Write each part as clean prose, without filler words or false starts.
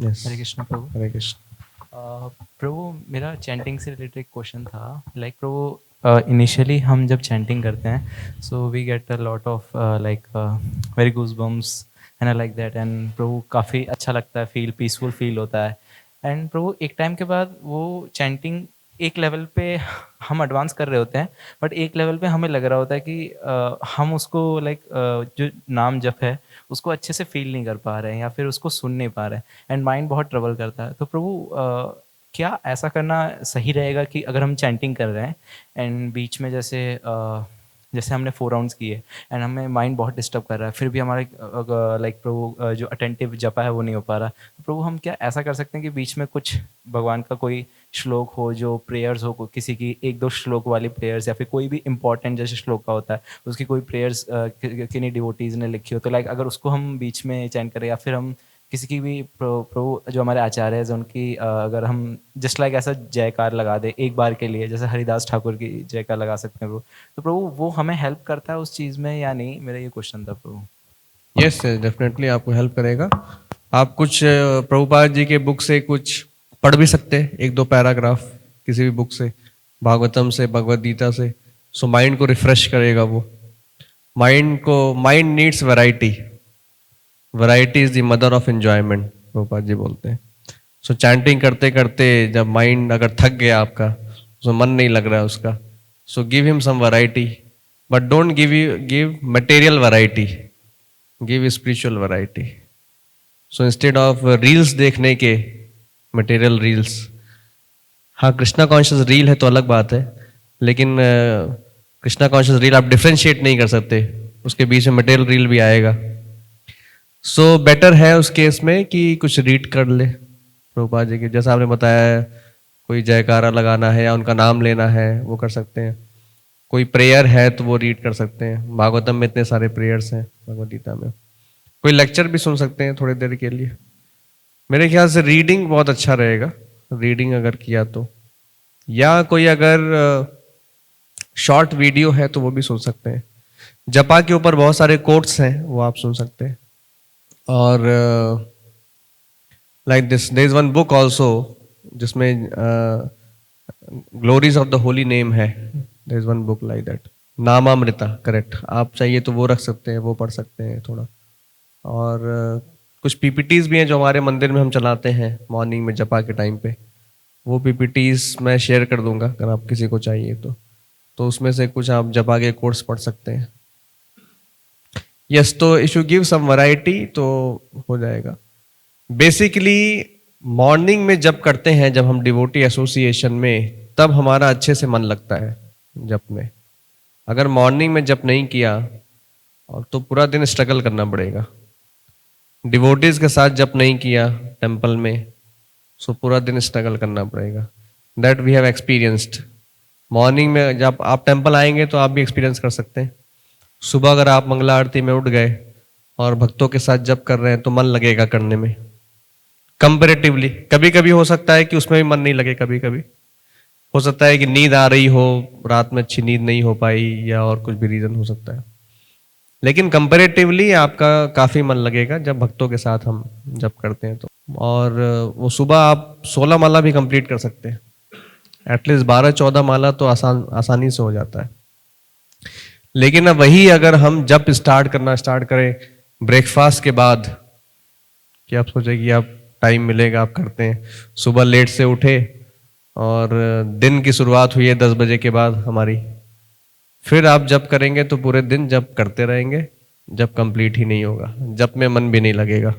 Yes. हरे कृष्ण प्रभु। हरे कृष्ण। प्रभु मेरा chanting से related एक क्वेश्चन था। लाइक प्रभु इनिशियली हम जब चैंटिंग करते हैं so we get a lot of like very goose bumps and I like that, and प्रभु काफ़ी अच्छा लगता है, फील पीसफुल फील होता है। एंड प्रभु एक टाइम के बाद वो चैंटिंग एक लेवल पे हम एडवांस कर रहे होते हैं, बट एक लेवल पे हमें लग रहा होता है कि हम उसको लाइक जो नाम जप है उसको अच्छे से फील नहीं कर पा रहे हैं या फिर उसको सुन नहीं पा रहे हैं, एंड माइंड बहुत ट्रबल करता है। तो प्रभु क्या ऐसा करना सही रहेगा कि अगर हम चैंटिंग कर रहे हैं एंड बीच में जैसे हमने 4 राउंड्स किए एंड हमें माइंड बहुत डिस्टर्ब कर रहा है, फिर भी हमारे लाइक प्रभु जो अटेंटिव जपा है वो नहीं हो पा रहा, तो प्रभु हम क्या ऐसा कर सकते हैं कि बीच में कुछ भगवान का कोई श्लोक हो, जो प्रेयर्स हो, किसी की 1-2 श्लोक वाली प्रेयर्स या फिर कोई भी इंपॉर्टेंट जैसे श्लोक का होता है उसकी कोई प्रेयर्स किन्हीं डिवोटीज ने लिखी हो, तो लाइक अगर उसको हम बीच में चैंट करें या फिर हम किसी की भी प्रभु जो हमारे आचार्य है उनकी अगर हम जस्ट लाइक ऐसा जयकार लगा दे एक बार के लिए, जैसे हरिदास ठाकुर की जयकार लगा सकते हैं प्रभु, तो प्रभु वो हमें हेल्प करता है उस चीज़ में या नहीं? मेरा ये क्वेश्चन था प्रभु। यस, डेफिनेटली आपको हेल्प करेगा। आप कुछ प्रभुपाद जी के बुक से कुछ पढ़ भी सकते हैं, 1-2 पैराग्राफ किसी भी बुक से, भागवतम से, भगवद गीता से। सो माइंड को रिफ्रेश करेगा वो। Mind needs variety. Variety is the mother of enjoyment, Prabhupada ji बोलते हैं। सो चैंटिंग करते करते जब माइंड अगर थक गया आपका, सो मन नहीं लग रहा है उसका, so give him some variety, but don't give material variety, give spiritual variety. So instead of reels देखने के, मटेरियल रील्स, हाँ कृष्णा कॉन्शियस रील है तो अलग बात है, लेकिन कृष्णा कॉन्शियस रील आप डिफ्रेंशिएट नहीं कर सकते, उसके बीच में मटेरियल रील भी आएगा। सो बेटर है उस केस में कि कुछ रीड कर ले प्रभुपाद जी के, जैसा आपने बताया कोई जयकारा लगाना है या उनका नाम लेना है वो कर सकते हैं, कोई प्रेयर है तो वो रीड कर सकते हैं। भागवतम में इतने सारे प्रेयर्स हैं, भगवद गीता में। कोई लेक्चर भी सुन सकते हैं थोड़ी देर के लिए। मेरे ख्याल से रीडिंग बहुत अच्छा रहेगा, रीडिंग अगर किया तो, या कोई अगर शॉर्ट वीडियो है तो वो भी सुन सकते हैं। जपा के ऊपर बहुत सारे कोट्स हैं वो आप सुन सकते हैं। और like this there is one book also जिसमें glories of the holy name है, there is one book like that, Namamrita, correct. आप चाहिए तो वो रख सकते हैं, वो पढ़ सकते हैं थोड़ा। और कुछ पीपीटीज भी हैं जो हमारे मंदिर में हम चलाते हैं मॉर्निंग में जपा के टाइम पे, वो पीपीटीज मैं शेयर कर दूंगा अगर आप किसी को चाहिए तो उसमें से कुछ आप जपा के कोर्स पढ़ सकते हैं। यस, तो if you give some variety तो हो जाएगा। बेसिकली मॉर्निंग में जब करते हैं, जब हम डिवोटी एसोसिएशन में, तब हमारा अच्छे से मन लगता है जप में। अगर मॉर्निंग में जप नहीं किया और तो पूरा दिन स्ट्रगल करना पड़ेगा। डिवोटीज के साथ जप नहीं किया टेम्पल में, सो पूरा दिन स्ट्रगल करना पड़ेगा। That we have experienced. Morning में जब आप टेम्पल आएंगे तो आप भी एक्सपीरियंस कर सकते हैं। सुबह अगर आप मंगला आरती में उठ गए और भक्तों के साथ जप कर रहे हैं तो मन लगेगा करने में कंपैरेटिवली। कभी कभी हो सकता है कि उसमें भी मन नहीं लगे, कभी कभी हो सकता है कि नींद आ रही हो, रात में अच्छी नींद नहीं हो पाई, या और कुछ भी रीजन हो सकता है, लेकिन कंपैरेटिवली आपका काफी मन लगेगा जब भक्तों के साथ हम जप करते हैं तो। और वो सुबह आप 16 माला भी कंप्लीट कर सकते हैं, एटलीस्ट 12-14 माला तो आसानी से हो जाता है। लेकिन अब वही अगर हम जब स्टार्ट करें ब्रेकफास्ट के बाद, कि आप सोचे कि आप टाइम मिलेगा आप करते हैं, सुबह लेट से उठे और दिन की शुरुआत हुई है 10 बजे के बाद हमारी, फिर आप जब करेंगे तो पूरे दिन जब करते रहेंगे, जब कंप्लीट ही नहीं होगा, जब में मन भी नहीं लगेगा।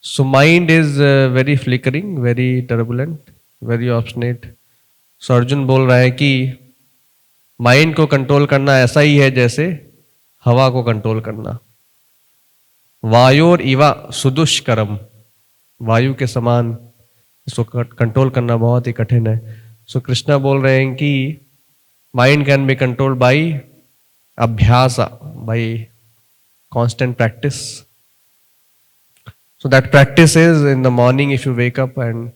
So mind is very flickering, very turbulent, very obstinate. So Arjun बोल रहा है कि माइंड को कंट्रोल करना ऐसा ही है जैसे हवा को कंट्रोल करना। वायोर इवा सुदुष्करम, वायु के समान इसको कंट्रोल करना बहुत ही कठिन है। सो कृष्णा बोल रहे हैं कि mind can be controlled by अभ्यास, by constant practice. So that practice is in the morning if you wake up and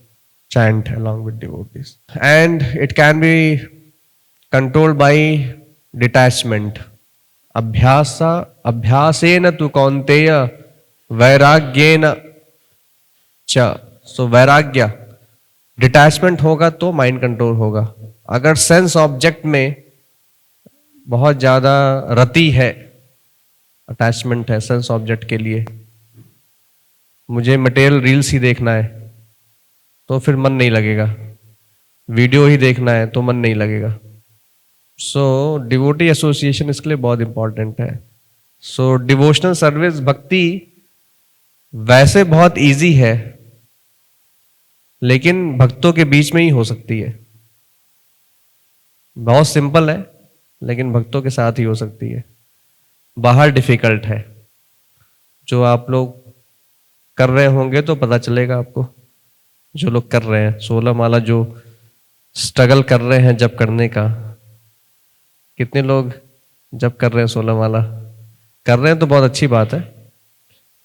chant along with devotees, and it can be controlled by detachment. अभ्यासेन तु कौन्तेय वैराग्येन च सो वैराग्य, detachment होगा तो mind control होगा। अगर sense object में बहुत ज्यादा रति है, अटैचमेंट है सेंस ऑब्जेक्ट के लिए, मुझे मटेरियल रील्स ही देखना है तो फिर मन नहीं लगेगा, वीडियो ही देखना है तो मन नहीं लगेगा। सो डिवोटी एसोसिएशन इसके लिए बहुत इंपॉर्टेंट है। सो डिवोशनल सर्विस, भक्ति वैसे बहुत इजी है, लेकिन भक्तों के बीच में ही हो सकती है। बहुत सिंपल है लेकिन भक्तों के साथ ही हो सकती है। बाहर डिफिकल्ट है। जो आप लोग कर रहे होंगे तो पता चलेगा आपको, जो लोग कर रहे हैं 16 माला, जो स्ट्रगल कर रहे हैं जब करने का। कितने लोग जब कर रहे हैं 16 माला? कर रहे हैं तो बहुत अच्छी बात है,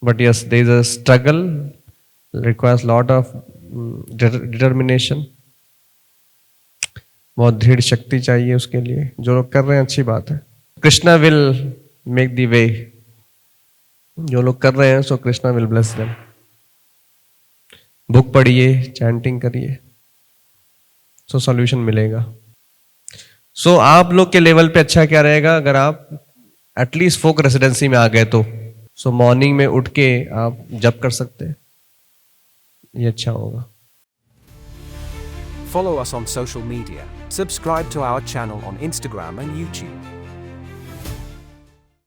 but yes there is a struggle, requires lot of determination, बहुत दृढ़ शक्ति चाहिए उसके लिए। जो लोग कर रहे हैं अच्छी बात है। Krishna will make the way, जो लोग कर रहे हैं so Krishna will bless them. Book पढ़िए, चैंटिंग करिए, सो सॉल्यूशन मिलेगा। सो आप लोग के लेवल पे अच्छा क्या रहेगा अगर आप एटलीस्ट फोक रेसिडेंसी में आ गए तो। सो मॉर्निंग में उठ के आप जप कर सकते हैं, ये अच्छा होगा। Follow us on social media. Subscribe to our channel on Instagram and YouTube.